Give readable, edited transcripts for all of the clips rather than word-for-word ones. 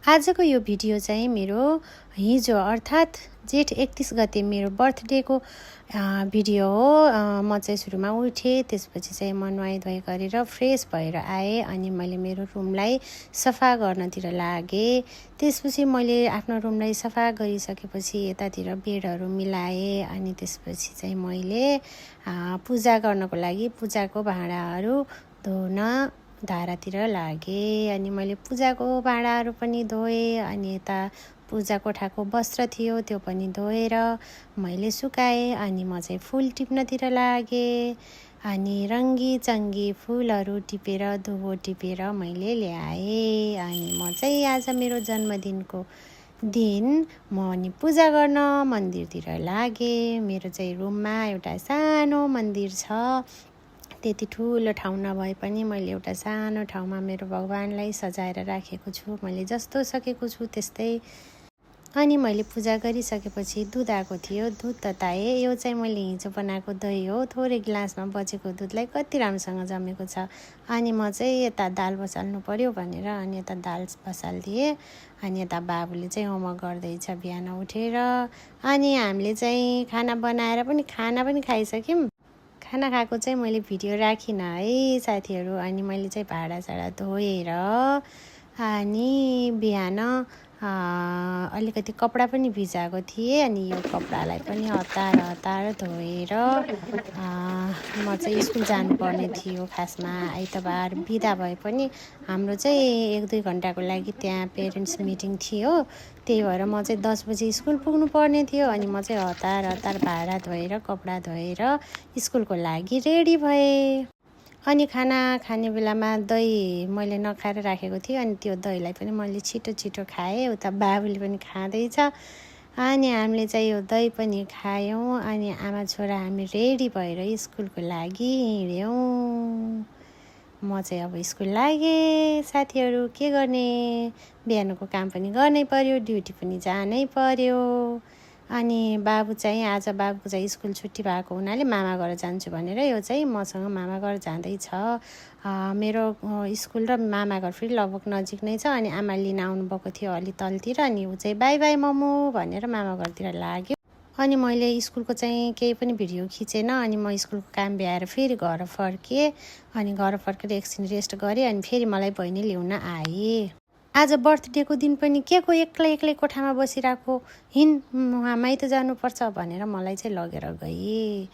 आजको यो भिडियो चाहिँ मेरो हिजो अर्थात् जेठ 31 गते मेरो बर्थडेको भिडियो हो। म चाहिँ सुरुमा उठेँ, त्यसपछि चाहिँ म नुहाई धुवाई गरेर फ्रेस भएर आएँ अनि मैले मेरो रुमलाई सफा गर्नतिर लागेँ। त्यसपछि मैले आफ्नो रुमलाई सफा गरिसकेपछि यतातिर बेडहरू मिलाएँ अनि त्यसपछि चाहिँ मैले पूजा गर्नको लागि पूजाको भाँडाहरू धुन धारातिर लागेँ अनि मैले पूजाको भाँडाहरू पनि धोएँ अनि यता पूजा कोठाको वस्त्र थियो त्यो पनि धोएर मैले सुकाएँ अनि म चाहिँ फुल टिप्नतिर लागेँ अनि रङ्गी चङ्गी फुलहरू टिपेर धुबो टिपेर मैले ल्याएँ अनि म चाहिँ आज मेरो जन्मदिनको दिन म अनि पूजा गर्न मन्दिरतिर लागेँ। मेरो चाहिँ रुममा एउटा सानो मन्दिर छ, त्यति ठुलो ठाउँ नभए पनि मैले एउटा सानो ठाउँमा मेरो भगवानलाई सजाएर राखेको छु। मैले जस्तो सकेको छु त्यस्तै। अनि मैले पूजा गरिसकेपछि दुध आएको थियो, दुध तताएँ। यो चाहिँ मैले हिजो बनाएको दही हो, थोरै गिलासमा बचेको दुधलाई कति राम्रोसँग जमेको छ। अनि म चाहिँ यता दाल बसाल्नु पर्यो भनेर अनि यता दाल बसालिदिएँ अनि यता बाबुले चाहिँ होमवर्क गर्दैछ बिहान उठेर। अनि हामीले चाहिँ खाना बनाएर पनि खाना पनि खाइसक्यौँ। खाना खाएको चाहिँ मैले भिडियो राखिनँ है साथीहरू। अनि मैले चाहिँ भाँडासाँडा धोएर अनि बिहान अलिकति कपडा पनि भिजाएको थिएँ अनि यो कपडालाई पनि हतार धोएर म चाहिँ स्कुल जानुपर्ने थियो। खासमा आइतबार बिदा भए पनि हाम्रो चाहिँ 1-2 घन्टाको लागि त्यहाँ पेरेन्ट्स मिटिङ थियो, त्यही भएर म चाहिँ 10 बजी स्कुल पुग्नु पर्ने थियो। अनि म चाहिँ हतार भाँडा धोएर कपडा धोएर स्कुलको लागि रेडी भएँ। अनि खाना खाने बेलामा दही मैले नखाएर राखेको थिएँ अनि त्यो दहीलाई पनि मैले छिटो खाएँ। उता बाबुले पनि खाँदैछ अनि हामीले चाहिँ यो दही पनि खायौँ अनि आमा छोरा हामी रेडी भएर स्कुलको लागि हिँड्यौँ। म चाहिँ अब स्कुल लागेँ साथीहरू। के गर्ने, बिहानको काम पनि गर्नै पर्यो, ड्युटी पनि जानै पर्यो। अनि बाबु चाहिँ आज बाबुको चाहिँ स्कुल छुट्टी भएको हुनाले मामा घर जान्छु भनेर यो चाहिँ मसँग मामा घर जाँदैछ। मेरो स्कुल र मामा घर फेरि लगभग नजिक नै छ। अनि आमा लिन आउनुभएको थियो अलि तलतिर अनि ऊ चाहिँ बाई बाई मम्मु भनेर मामा घरतिर लाग्यो। अनि मैले स्कुलको चाहिँ केही पनि भिडियो खिचेन अनि म स्कुलको काम भ्याएर फेरि घर फर्केँ। अनि घर फर्केर एकछिन रेस्ट गरेँ अनि फेरि मलाई बहिनी ल्याउन आए। आज बर्थडेको दिन पनि के को एक्लै कोठामा बसिरहेको, माइत जानुपर्छ भनेर मलाई चाहिँ लगेर गए।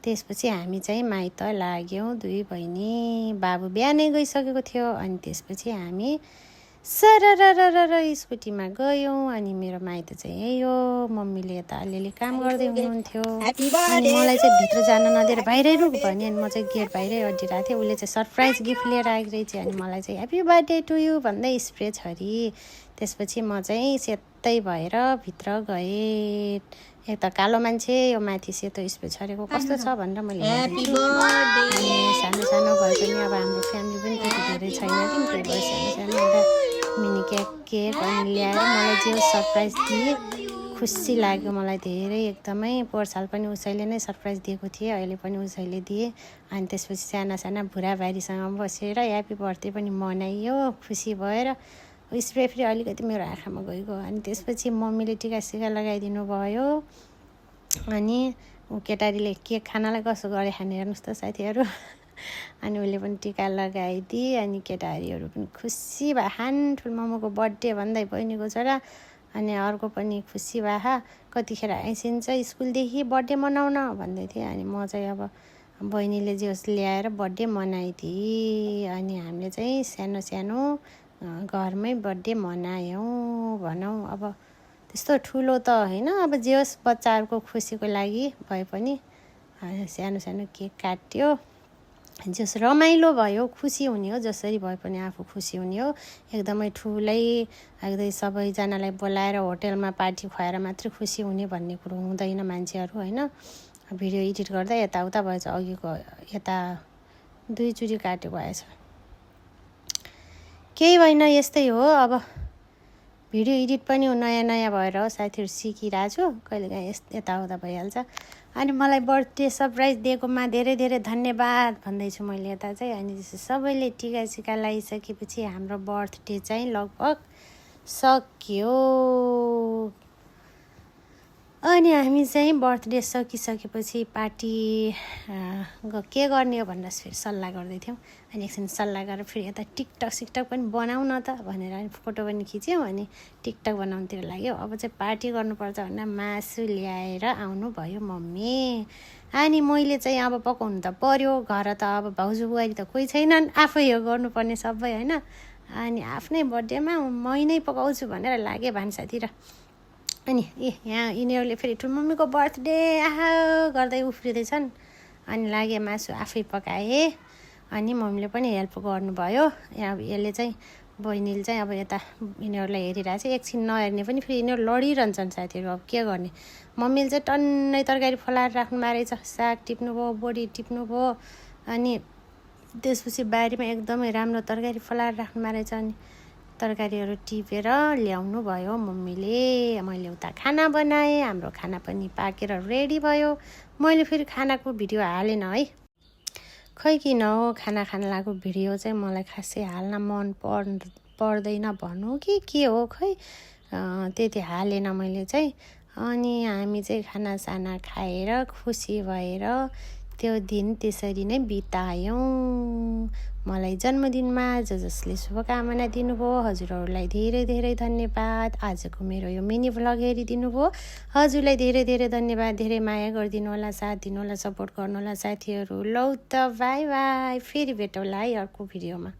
त्यसपछि हामी चाहिँ माइत लाग्यौँ 2 बहिनी। बाबु बिहानै गइसकेको थियो अनि त्यसपछि हामी सररररर स्कुटीमा गयौँ। अनि मेरो माइत चाहिँ यही हो। मम्मीले यता अलिअलि काम गर्दै हुनुहुन्थ्यो अनि मलाई चाहिँ भित्र जान नदिएर बाहिरै रुक भने अनि म चाहिँ गेट बाहिरै अड्डिरहेको थिएँ। उसले चाहिँ सरप्राइज गिफ्ट लिएर आएको रहेछ अनि मलाई चाहिँ ह्याप्पी बर्थडे टु यु भन्दै स्प्रे छरी। त्यसपछि म चाहिँ सेतै भएर भित्र गएँ। एक त कालो मान्छे यो माथि सेतो स्प्रे छरेको कस्तो छ भनेर मैले सानो भए पनि अब हाम्रो फ्यामिली पनि त्यति धेरै छैन कि, त्यही भएर सानो एउटा मिनी केक अनि ल्याएर मलाई जे सरप्राइज दिए खुसी लाग्यो मलाई धेरै एकदमै। पोहोर साल पनि उसैले नै सरप्राइज दिएको थिएँ, अहिले पनि उसैले दिए। अनि त्यसपछि साना बुढाबारीसँग बसेर ह्याप्पी बर्थडे पनि मनाइयो खुसी भएर। स्प्रे फेरि अलिकति मेरो आँखामा गइगयो अनि त्यसपछि मम्मीले टिका लगाइदिनु भयो। अनि ऊ केटारीले केक खानालाई कसो गरे खाने हेर्नुहोस् त साथीहरू। अनि उसले पनि टिका लगाइदिए अनि केटारीहरू पनि खुसी भए। ठुलो मामुको बर्थडे भन्दै बहिनीको छोरा अनि अर्को पनि खुसी भए। कतिखेर आइसिन्छ स्कुलदेखि बर्थडे मनाउन भन्दै थिएँ। अनि म चाहिँ अब बहिनीले जे होस् ल्याएर बर्थडे मनाइदिए। अनि हामीले चाहिँ सानो घरमै बर्थडे मनायौँ भनौँ। अब त्यस्तो ठुलो त होइन, अब जे होस् बच्चाहरूको खुसीको लागि भए पनि सानो केक काट्यो। जस रमाइलो भयो, खुसी हुने हो, जसरी भए पनि आफू खुसी हुने हो। एकदमै ठुलै एकदमै सबैजनालाई बोलाएर होटेलमा पार्टी खुवाएर मात्रै खुसी हुने भन्ने कुरो हुँदैन मान्छेहरू होइन। भिडियो एडिट गर्दा यताउता भएछ, अघिको यता 2 चुरी काट्यो भएछ, केही होइन, यस्तै हो। अब भिडियो एडिट पनि नयाँ भएर हो साथीहरू, सिकिरहेको छु, कहिलेकाहीँ यताउता भइहाल्छ। अनि मलाई बर्थडे सरप्राइज दिएकोमा धेरै धन्यवाद भन्दैछु मैले यता चाहिँ। अनि सबैले टिका लगाइसकेपछि हाम्रो बर्थडे चाहिँ लगभग सक्यो। अनि हामी चाहिँ बर्थडे सकिसकेपछि पार्टी के गर्ने हो भनेर फेरि सल्लाह गर्दै थियौँ। अनि एकछिन सल्लाह गरेर फेरि यता टिकटक पनि बनाउँ न त भनेर फोटो पनि खिच्यौँ। अनि टिकटक बनाउनुतिर लाग्यो। अब चाहिँ पार्टी गर्नुपर्छ भनेर मासु ल्याएर आउनुभयो मम्मी। अनि मैले चाहिँ अब पकाउनु त पर्यो, घर त अब भाउजू बुहारी त कोही छैनन्, आफै हो गर्नुपर्ने सबै होइन। अनि आफ्नै बर्थडेमा मै नै पकाउँछु भनेर लागे भान्सातिर। अनि यहाँ यिनीहरूले फेरि ठुलमम्मीको बर्थडे गर्दै उफ्रिँदैछन्। अनि लागे मासु आफै पकाएँ। अनि मम्मीले पनि हेल्प गर्नुभयो। यहाँ यसले चाहिँ बहिनीले चाहिँ अब यता यिनीहरूलाई हेरिरहेको छ। एकछिन नहेर्ने पनि फेरि यिनीहरू लडिरहन्छन् साथीहरू। अब के गर्ने, मम्मीले चाहिँ टन्नै तरकारी फलाएर राख्नु रहेछ। साग टिप्नुभयो, बोडी टिप्नुभयो। अनि त्यसपछि बारीमा एकदमै राम्रो तरकारी फलाएर राख्नु रहेछ। अनि तरकारीहरू टिपेर ल्याउनु भयो मम्मीले। मैले उता खाना बनाएँ, हाम्रो खाना पनि पाकेर रेडी भयो। मैले फेरि खानाको भिडियो हालेन है, खै किन हो। खाना खान लागेको भिडियो चाहिँ मलाई खासै हाल्न मन पर्दैन भनौँ कि के हो खै, त्यति हालेन मैले चाहिँ। अनि हामी चाहिँ खानासाना खाएर खुसी भएर त्यो दिन त्यसरी नै बितायौँ। मलाई जन्मदिनमा जसले शुभकामना दिनुभयो हजुरहरूलाई धेरै धेरै धन्यवाद। आजको मेरो यो मिनी भ्लग हेरिदिनु भयो, हजुरलाई धेरै धेरै धन्यवाद। धेरै माया गरिदिनु होला, साथ दिनु होला, सपोर्ट गर्नु होला साथीहरू। लौ त बाई बाई, फेरि भेटौँला है अर्को भिडियोमा।